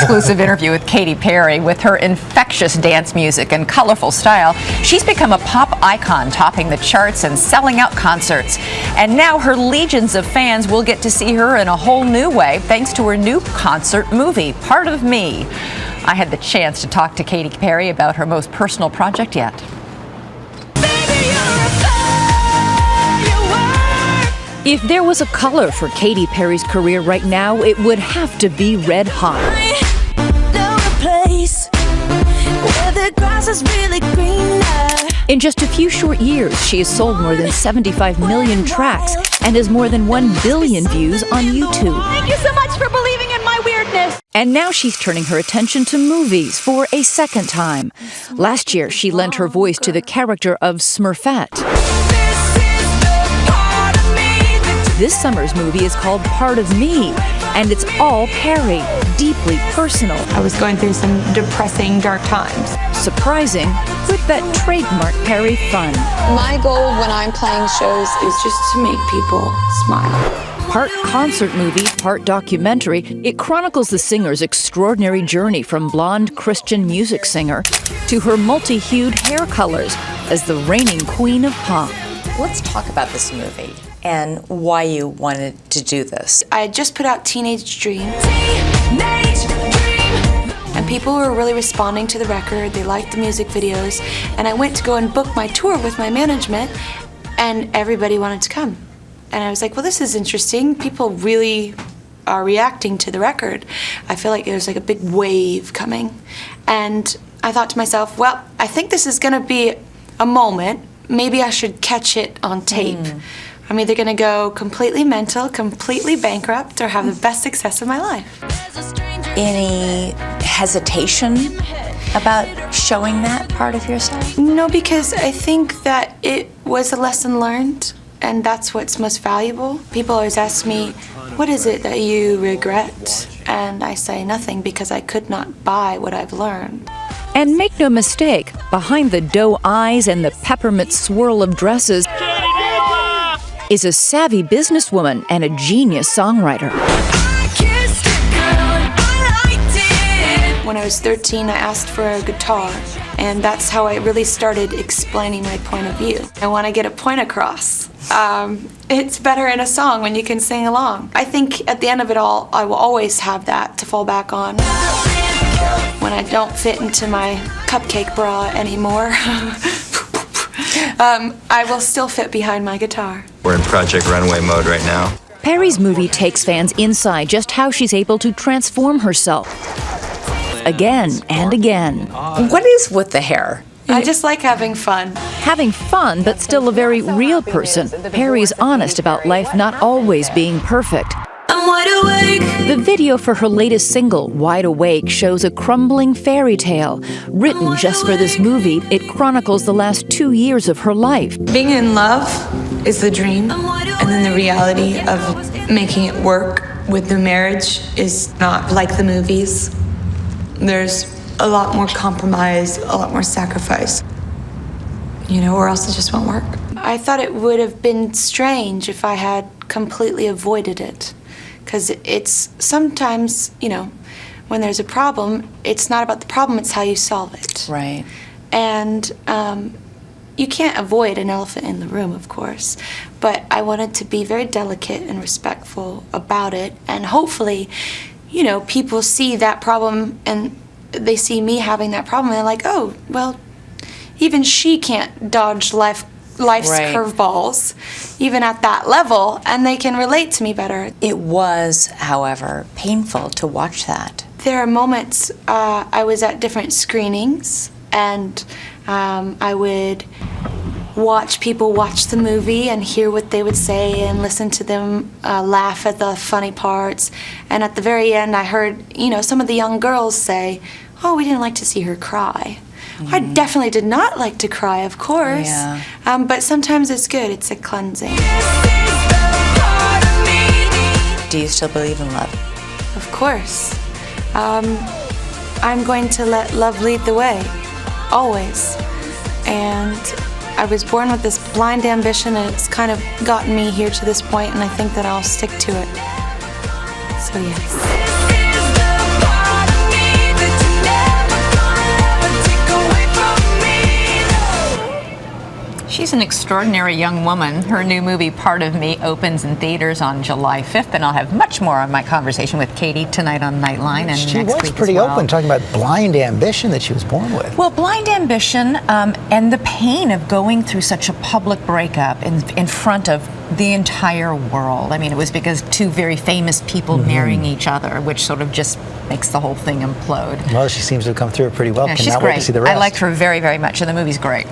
exclusive interview with Katy Perry. With her infectious dance music and colorful style, she's become a pop icon, topping the charts and selling out concerts. And now her legions of fans will get to see her in a whole new way thanks to her new concert movie, Part of Me. I had the chance to talk to Katy Perry about her most personal project yet. If there was a color for Katy Perry's career right now, it would have to be red hot. In just a few short years, she has sold more than 75 million tracks and has more than 1 billion views on YouTube. Thank you so much for believing in my weirdness. And now she's turning her attention to movies for a second time. Last year, she lent her voice to the character of Smurfette. This summer's movie is called Part of Me, and it's all Perry, deeply personal. I was going through some depressing, dark times. Surprising, with that trademark Perry fun. My goal when I'm playing shows is just to make people smile. Part concert movie, part documentary, it chronicles the singer's extraordinary journey from blonde Christian music singer to her multi-hued hair colors as the reigning queen of pop. Let's talk about this movie and why you wanted to do this. I had just put out Teenage Dream. And people were really responding to the record. They liked the music videos. And I went to go and book my tour with my management, and everybody wanted to come. And I was like, well, this is interesting. People really are reacting to the record. I feel like there's like a big wave coming. And I thought to myself, well, I think this is gonna be a moment. Maybe I should catch it on tape. I'm either gonna go completely mental, completely bankrupt, or have the best success of my life. Any hesitation about showing that part of yourself? No, because I think that it was a lesson learned, and that's what's most valuable. People always ask me, what is it that you regret? And I say nothing, because I could not buy what I've learned. And make no mistake, behind the doe eyes and the peppermint swirl of dresses is a savvy businesswoman and a genius songwriter. When I was 13, I asked for a guitar, and that's how I really started explaining my point of view. I want to get a point across. It's better in a song when you can sing along. I think at the end of it all, I will always have that to fall back on. When I don't fit into my cupcake bra anymore, I will still fit behind my guitar. We're in Project Runway mode right now. Perry's movie takes fans inside just how she's able to transform herself again and again. What is with the hair? I just like having fun. Having fun, but still a very real person. Perry's honest about life not always being perfect. I'm wide awake. The video for her latest single, Wide Awake, shows a crumbling fairy tale. Written just for this movie, it chronicles the last 2 years of her life. Being in love is the dream, and then the reality of making it work with the marriage is not like the movies. There's a lot more compromise, a lot more sacrifice, or else it just won't work. I thought it would have been strange if I had completely avoided it. Because it's sometimes, when there's a problem, it's not about the problem, it's how you solve it. Right. And you can't avoid an elephant in the room, of course, but I wanted to be very delicate and respectful about it, and hopefully, people see that problem and they see me having that problem and they're like, oh, well, even she can't dodge life's Right. curveballs, even at that level, and they can relate to me better. It was, however, painful to watch that. There are moments I was at different screenings, and I would watch people watch the movie and hear what they would say and listen to them laugh at the funny parts. And at the very end, I heard, some of the young girls say, oh, we didn't like to see her cry. I definitely did not like to cry, of course. Yeah. But sometimes it's good. It's a cleansing. Do you still believe in love? Of course. I'm going to let love lead the way, always. And I was born with this blind ambition, and it's kind of gotten me here to this point, and I think that I'll stick to it. So yes. is an extraordinary young woman. Her new movie, Part of Me, opens in theaters on July 5th, and I'll have much more on my conversation with Katy tonight on Nightline and She next was week pretty as well. open, talking about blind ambition that she was born with. Well, blind ambition and the pain of going through such a public breakup in front of the entire world. I mean, it was because two very famous people marrying each other, which sort of just makes the whole thing implode. Well, she seems to have come through it pretty well. Yeah, Cannot she's wait great. to see the rest. I liked her very, very much, and the movie's great.